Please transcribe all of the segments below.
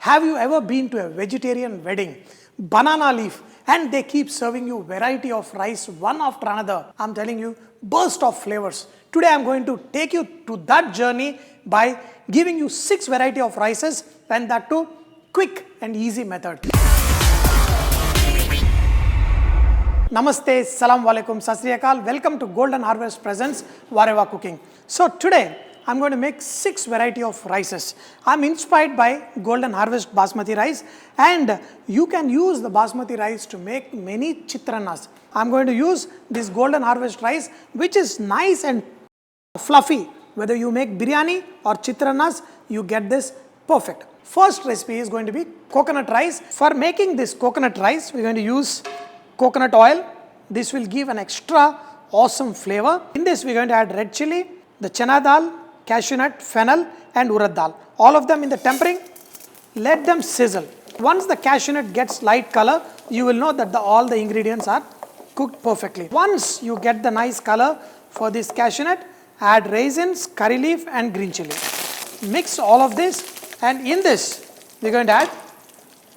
Have you ever been to a vegetarian wedding, banana leaf, and they keep serving you variety of rice one after another? I'm telling you, burst of flavors. Today I'm going to take you to that journey by giving you 6 variety of rices, and that too quick and easy method. Namaste, Salam Walaikum, Sat Sri Akal. Welcome to Golden Harvest Presents Vareva Cooking. So today I'm going to make 6 variety of rices. I'm inspired by Golden Harvest Basmati rice, and you can use the Basmati rice to make many chitrannas. I'm going to use this Golden Harvest rice, which is nice and fluffy. Whether you make biryani or chitrannas, you get this perfect. First recipe is going to be coconut rice. For making this coconut rice, we're going to use coconut oil. This will give an extra awesome flavor. In this, we're going to add red chilli, the chana dal, cashew nut, fennel, and urad dal. All of them in the tempering. Let them sizzle. Once the cashew nut gets light color, you will know that all the ingredients are cooked perfectly. Once you get the nice color for this cashew nut, add raisins, curry leaf, and green chilli. Mix all of this, and in this, we're going to add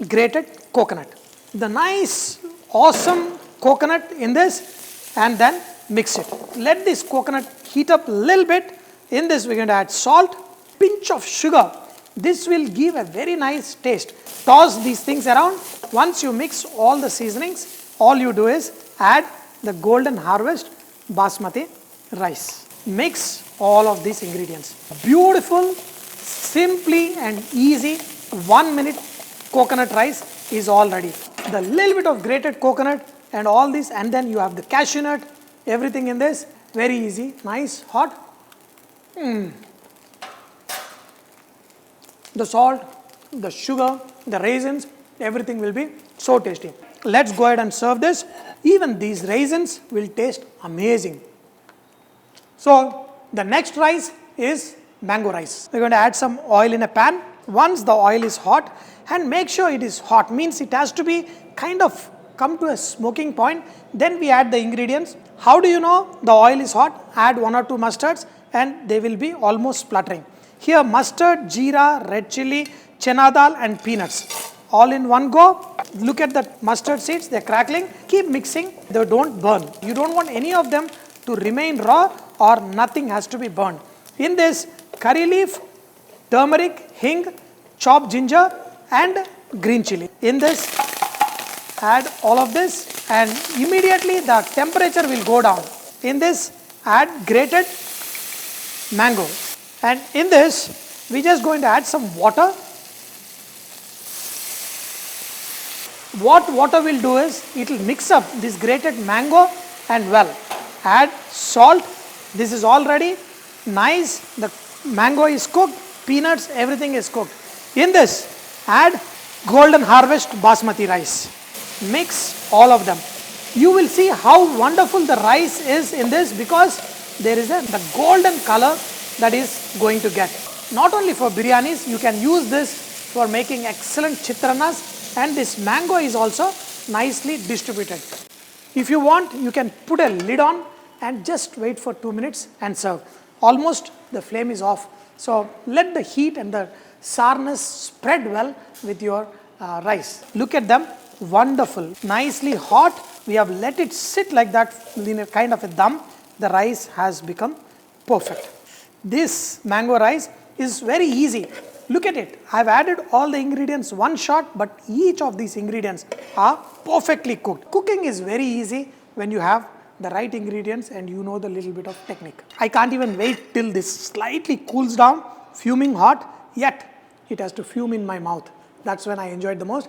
grated coconut. The nice, awesome coconut in this, and then mix it. Let this coconut heat up a little bit. In this, we're going to add salt, pinch of sugar. This will give a very nice taste. Toss these things around. Once you mix all the seasonings, all you do is add the Golden Harvest Basmati rice. Mix all of these ingredients. Beautiful, simply and easy 1 minute coconut rice is all ready. The little bit of grated coconut and all this, and then you have the cashew nut, everything in this. Very easy, nice, hot. The salt, the sugar, the raisins, everything will be so tasty. Let's go ahead and serve this. Even these raisins will taste amazing. So the next rice is mango rice. We're going to add some oil in a pan. Once the oil is hot, and make sure it is hot, means it has to be kind of come to a smoking point. Then we add the ingredients. How do you know the oil is hot? Add 1 or 2 mustards and they will be almost spluttering. Here mustard, jeera, red chilli, chana dal, and peanuts. All in one go. Look at the mustard seeds, they're crackling. Keep mixing, they don't burn. You don't want any of them to remain raw, or nothing has to be burned. In this, curry leaf, turmeric, hing, chopped ginger, and green chilli. In this, add all of this, and immediately the temperature will go down. In this, add grated mango. And in this, we're just going to add some water. What water will do is, it will mix up this grated mango and well. Add salt. This is all ready. Nice. The mango is cooked. Peanuts, everything is cooked. In this, add Golden Harvest Basmati rice. Mix all of them. You will see how wonderful the rice is in this, because there is the golden color that is going to get. Not only for biryanis, you can use this for making excellent chitrannas, and this mango is also nicely distributed. If you want, you can put a lid on and just wait for 2 minutes and serve. Almost the flame is off. So let the heat and the sourness spread well with your rice. Look at them, wonderful, nicely hot. We have let it sit like that in a kind of a dum. The rice has become perfect. This mango rice is very easy. Look at it. I've added all the ingredients one shot, but each of these ingredients are perfectly cooked. Cooking is very easy when you have the right ingredients and you know the little bit of technique. I can't even wait till this slightly cools down, fuming hot, yet it has to fume in my mouth. That's when I enjoy it the most.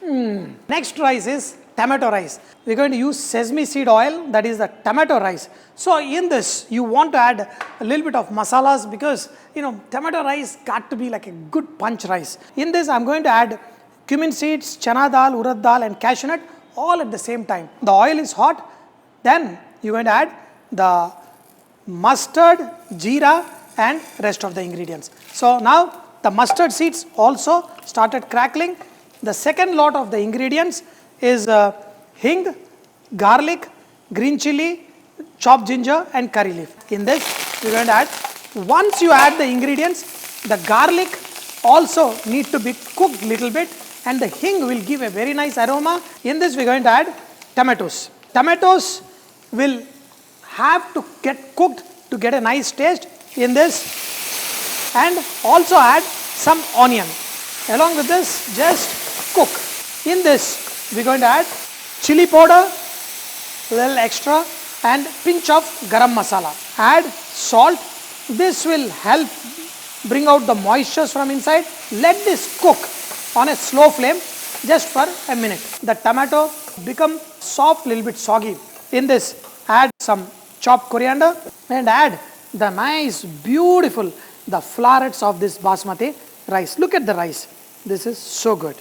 Next rice is tomato rice. We're going to use sesame seed oil, that is the tomato rice. So in this, you want to add a little bit of masalas, because tomato rice got to be like a good punch rice. In this, I'm going to add cumin seeds, chana dal, urad dal, and cashew nut, all at the same time. The oil is hot. Then you're going to add the mustard, jeera, and rest of the ingredients. So now the mustard seeds also started crackling. The second lot of the ingredients is hing, garlic, green chilli, chopped ginger, and curry leaf. In this, we're going to add, once you add the ingredients, The garlic also need to be cooked little bit, and the hing will give a very nice aroma. In this we are going to add tomatoes. Tomatoes will have to get cooked to get a nice taste in this, and also add some onion. Along with this, just cook. In this we are going to add chili powder, little extra, and pinch of garam masala. Add salt. This will help bring out the moistures from inside. Let this cook on a slow flame just for a minute. The tomato become soft, little bit soggy. In this, add some chopped coriander and add the nice, beautiful, the florets of this basmati rice. Look at the rice. This is so good.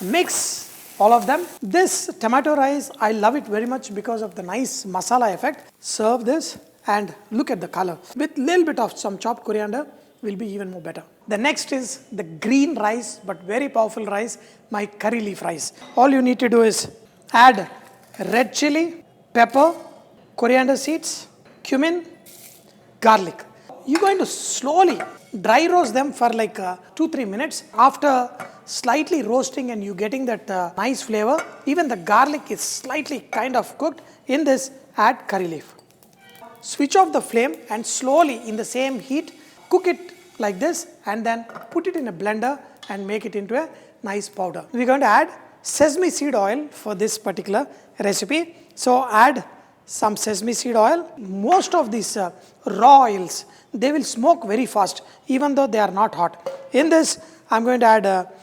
Mix all of them. This tomato rice, I love it very much because of the nice masala effect. Serve this and look at the color. With little bit of some chopped coriander will be even more better. The next is the green rice, but very powerful rice, my curry leaf rice. All you need to do is add red chili, pepper, coriander seeds, cumin, garlic. You're going to slowly dry roast them for like 2-3 minutes. After slightly roasting and you getting that nice flavor, even the garlic is slightly kind of cooked. In this, add curry leaf. Switch off the flame and slowly in the same heat, cook it like this and then put it in a blender and make it into a nice powder. We're going to add sesame seed oil for this particular recipe. So add some sesame seed oil. Most of these raw oils, they will smoke very fast even though they are not hot. In this, I'm going to add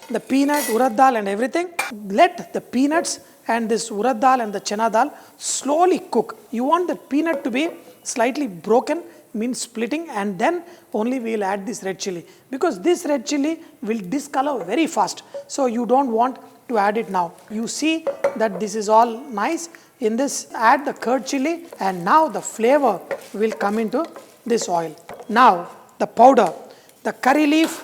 the peanut, urad dal and everything. Let the peanuts and this urad dal and the chana dal slowly cook. You want the peanut to be slightly broken, means splitting, and then only we will add this red chili, because this red chili will discolor very fast. So you don't want to add it now. You see that this is all nice. In this, add the curd chili, and now the flavor will come into this oil. Now the powder, the curry leaf,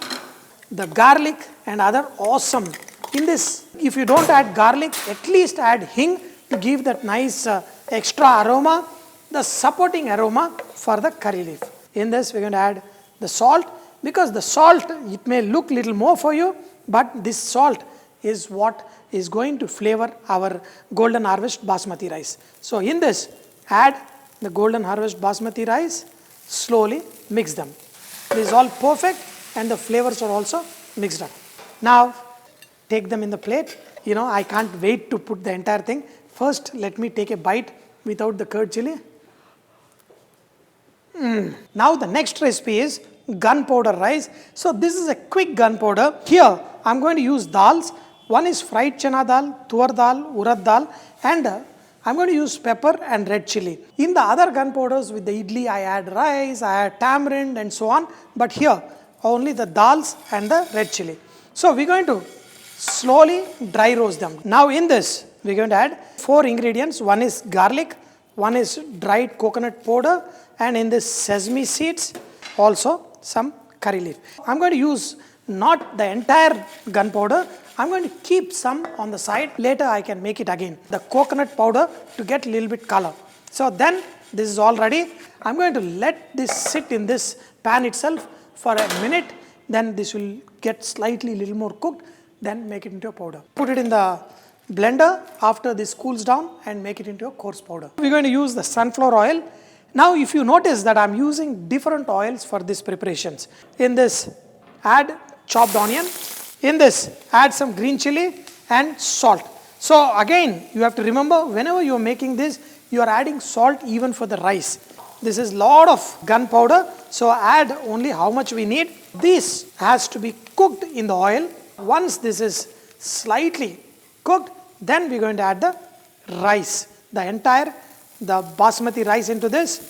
the garlic and other awesome. In this, if you don't add garlic, at least add hing to give that nice extra aroma, the supporting aroma for the curry leaf. In this, we're going to add the salt, because the salt, it may look little more for you, but this salt is what is going to flavor our golden harvest basmati rice. So in this, add the golden harvest basmati rice, slowly mix them. This is all perfect and the flavors are also mixed up. Now, take them in the plate. You know, I can't wait to put the entire thing. First, let me take a bite without the curd chili. Now the next recipe is gunpowder rice. So this is a quick gunpowder. Here I'm going to use dals. One is fried chana dal, tur dal, urad dal, and I'm going to use pepper and red chili. In the other gunpowders with the idli, I add rice, I add tamarind and so on. But here only the dals and the red chili. So we're going to slowly dry roast them. Now in this, we're going to add 4 ingredients. One is garlic, one is dried coconut powder, and in this sesame seeds, also some curry leaf. I'm going to use not the entire gunpowder. I'm going to keep some on the side. Later I can make it again. The coconut powder to get a little bit color. So then this is all ready. I'm going to let this sit in this pan itself for a minute. Then this will get slightly little more cooked. Then make it into a powder. Put it in the blender after this cools down and make it into a coarse powder. We're going to use the sunflower oil. Now if you notice that I'm using different oils for these preparations. In this, add chopped onion. In this, add some green chili and salt. So again, you have to remember, whenever you are making this, you are adding salt even for the rice. This is lot of gunpowder, so add only how much we need. This has to be cooked in the oil. Once this is slightly cooked, then we're going to add the rice, the basmati rice into this,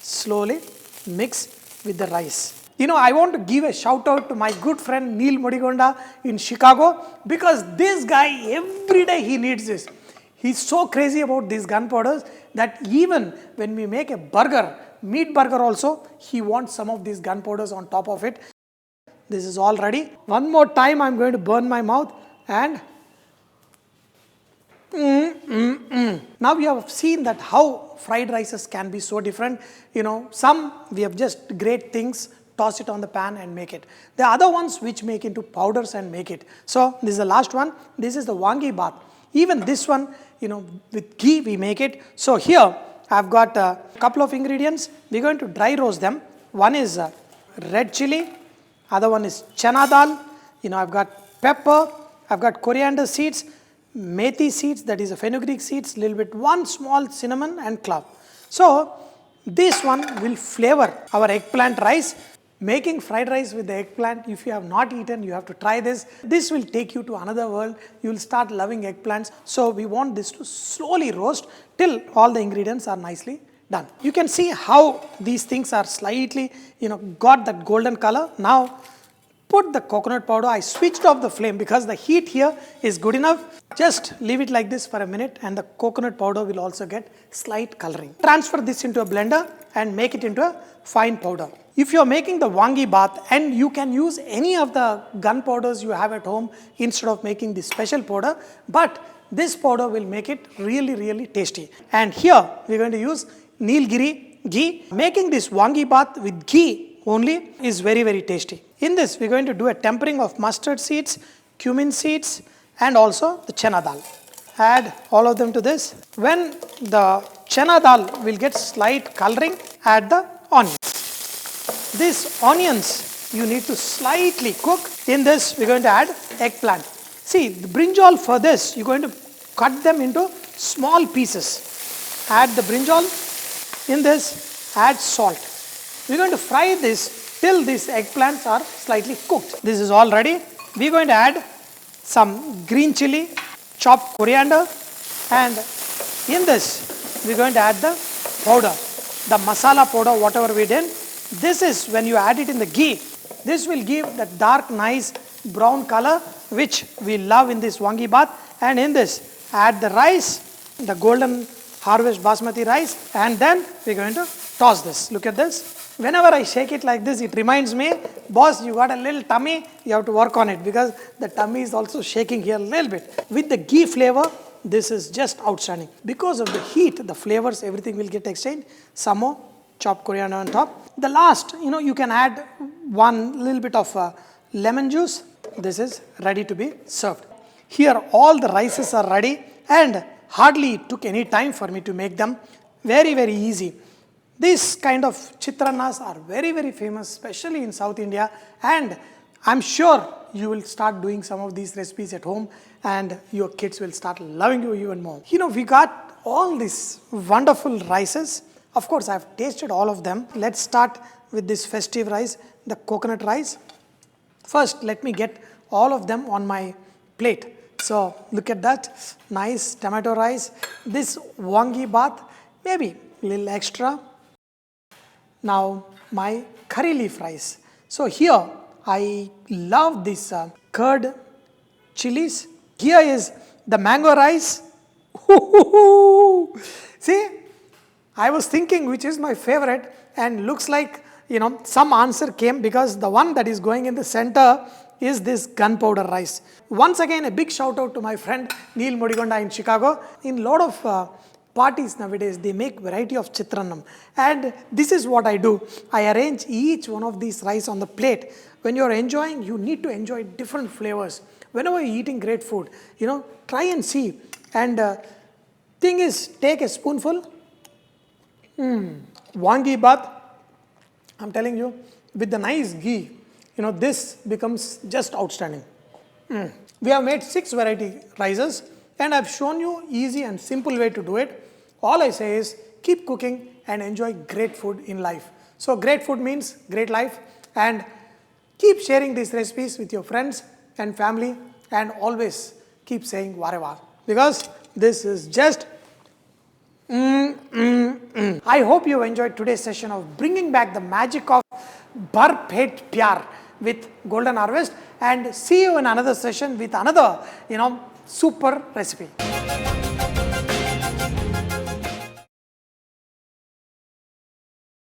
slowly mix with the rice. You know, I want to give a shout out to my good friend Neil Modigonda in Chicago, because this guy, every day he needs this. He's so crazy about these gunpowders that even when we make a burger, meat burger also, he wants some of these gunpowders on top of it. This is all ready. One more time I'm going to burn my mouth and Now we have seen that how fried rices can be so different. You know, some we have just great things, toss it on the pan and make it. The other ones which make into powders and make it. So this is the last one. This is the wangi bath. Even this one, with ghee we make it. So here I've got a couple of ingredients. We're going to dry roast them. One is red chili, other one is chana dal. I've got pepper, I've got coriander seeds, methi seeds, that is a fenugreek seeds, little bit, one small cinnamon and clove. So this one will flavor our eggplant rice. Making fried rice with the eggplant, if you have not eaten, you have to try this. This will take you to another world. You will start loving eggplants. So we want this to slowly roast till all the ingredients are nicely done. You can see how these things are slightly, got that golden color. Now put the coconut powder. I switched off the flame because the heat here is good enough. Just leave it like this for a minute and the coconut powder will also get slight coloring. Transfer this into a blender and make it into a fine powder. If you are making the wangi bath, and you can use any of the gunpowders you have at home instead of making this special powder, but this powder will make it really, really tasty. And here we are going to use Nilgiri ghee. Making this wangi bath with ghee only is very, very tasty. In this we are going to do a tempering of mustard seeds, cumin seeds and also the chana dal. Add all of them to this. When the chana dal will get slight coloring, add the onion. These onions you need to slightly cook. In this we are going to add eggplant. See, the brinjal for this you are going to cut them into small pieces. Add the brinjal. In this add salt. We are going to fry this till these eggplants are slightly cooked. This is all ready. We are going to add some green chili, chopped coriander, and in this we are going to add the powder, the masala powder, whatever we did. This is when you add it in the ghee. This will give that dark, nice brown color which we love in this wangi bath. And in this add the rice, the golden harvest basmati rice, and then we're going to toss this. Look at this. Whenever I shake it like this, it reminds me, boss, you got a little tummy, you have to work on it because the tummy is also shaking here a little bit. With the ghee flavor, this is just outstanding. Because of the heat, the flavors, everything will get exchanged. Some more chopped coriander on top. The last, you can add one little bit of lemon juice. This is ready to be served. Here all the rices are ready and hardly took any time for me to make them. Very, very easy. This kind of chitrannas are very, very famous, especially in South India, and I'm sure you will start doing some of these recipes at home and your kids will start loving you even more. We got all these wonderful rices. Of course, I've tasted all of them. Let's start with this festive rice, the coconut rice. First, let me get all of them on my plate. So, look at that. Nice tomato rice. This wangi bath, maybe a little extra. Now, my curry leaf rice. So, here I love this curd chilies. Here is the mango rice. See, I was thinking which is my favorite, and looks like, some answer came because the one that is going in the center is this gunpowder rice. Once again, a big shout out to my friend Neil Modigonda in Chicago. In lot of parties nowadays, they make variety of chitrannam. And this is what I do. I arrange each one of these rice on the plate. When you are enjoying, you need to enjoy different flavors. Whenever you are eating great food, try and see. And thing is, take a spoonful. Wangi bath, I'm telling you, with the nice ghee, this becomes just outstanding. We have made 6 variety rices and I've shown you easy and simple way to do it. All I say is keep cooking and enjoy great food in life. So great food means great life, and keep sharing these recipes with your friends and family, and always keep saying "Vareva," because this is just I hope you enjoyed today's session of bringing back the magic of Bhar Phet Pyar with Golden Harvest, and see you in another session with another, super recipe.